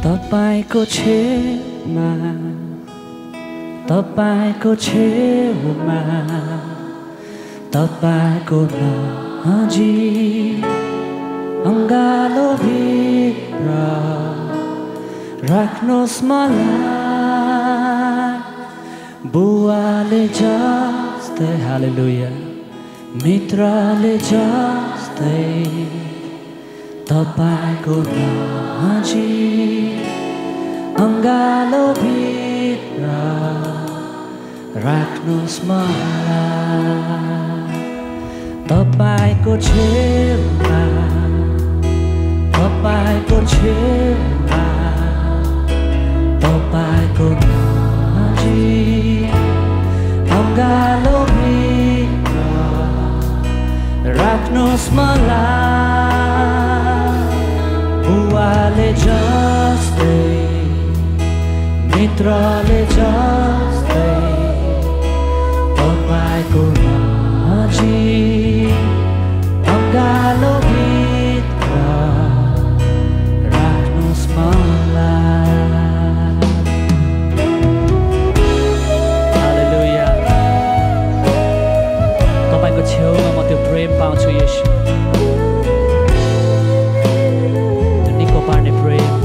तपाईँको छेउमा तपाईँको छेउमा तपाईँको नजिक अङ्गालो भित्र राख्नुहोस् मलाई बुवाले जस्तै हालेलुया मित्रले जस्तै तपाईँको नजिक अङ्गालो भित्र राख्नुहोस् मलाई तपाईँको छेउमा तपाईँको छेउमा तपाईँको नजिक अङ्गालो भित्र राख्नुहोस् मलाई बुवाले जस्तै मित्रले जस्तै तपाईँको नजिक अङ्गालो भित्र राख्नुहोस् मलाई हालेलुया तपाईँको छेउमा म त्यो प्रेम पाउँछु येशू त्यो निको पार्ने प्रेम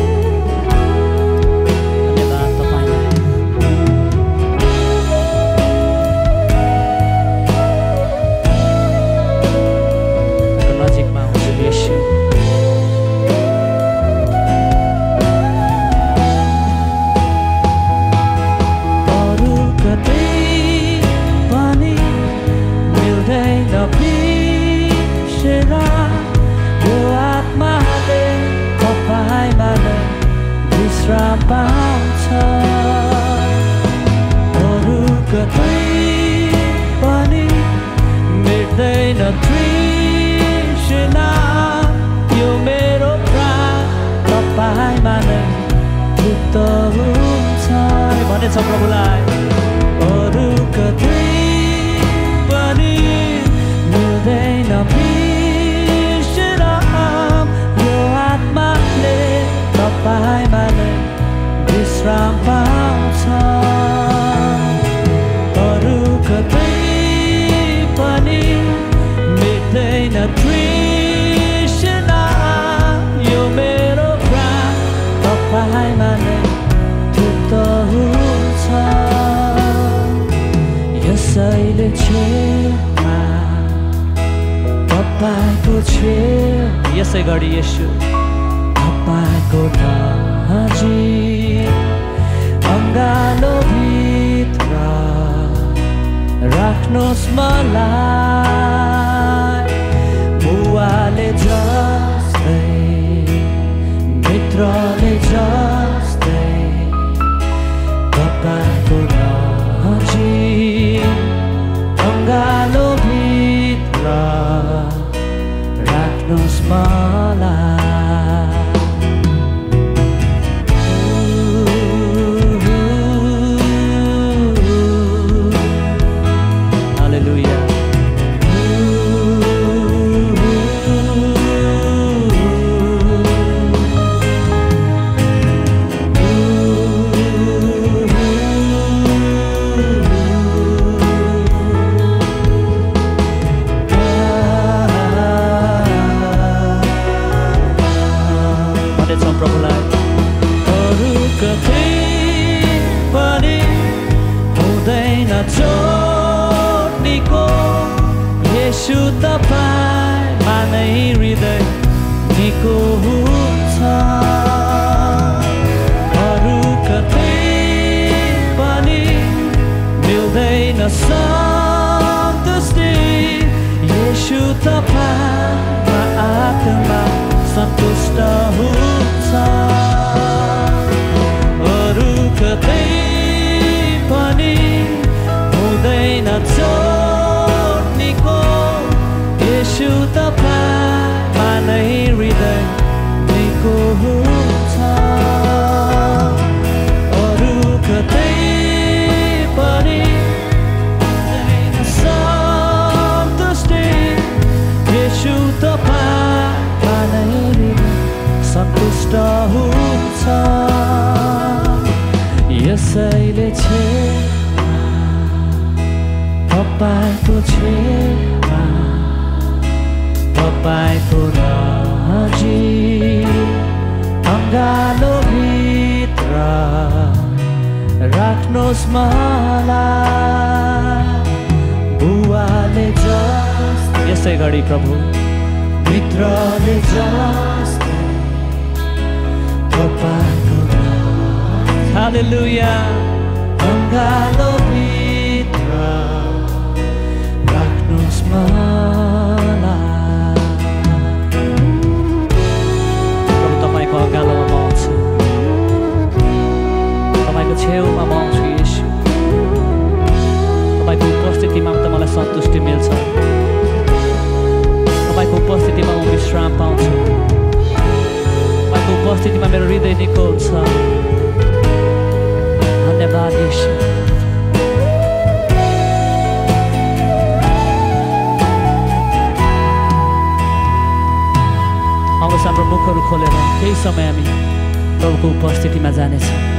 प्रभुलाई अरू कतै पनि मिल्दैन विश्राम यो आत्माले तपाईँमा नै विश्राम पाउँछ अरू कतै पनि मिल्दैन तृष्णा यो मेरो प्राण तपाईँमा नै यसैले छेउमा तपाईँको छेउ यसै गरी येशू तपाईँको नजिक अङ्गालो भित्र राख्नुहोस् मलाई बुवाले जस्तै मित्रले जस्तै तपाईँको नजिक अङ्गालो भित्र राख्नुहोस् मलाई हालेलुया येशू तपाईँमा नै हृदय निको हुन्छ अरू कतै पनि मिल्दैन सन्तुष्टि येशू तपाईँमा आत्मा सन्तुष्ट हुन्छ अरू कतै पनि हुँदैन येशू तपाईँमा नै हृदय यसैले छेउमा तपाईको छेउमा तपाईको नजिक अङ्गालो भित्र राख्नुहोस् मलाई बुवाले जस्तै यसै घडी प्रभु भित्रले जस्तै तपाईको हालेलुया अङ्गालो भित्र राख्नुहोस् मलाई प्रभु तपाईँको अङ्गालोमा म आउँछु तपाईँको छेउमा म आउँछु येशू तपाईँको उपस्थितिमा त मलाई सन्तुष्टि मिल्छ तपाईँको उपस्थितिमा म विश्राम पाउँछु तपाईँको उपस्थितिमा मेरो हृदय निको हुन्छ धन्यवाद येशू आउनुहोस् हाम्रो मुखहरू खोलेर केही समय हामी प्रभुको उपस्थितिमा जानेछौँ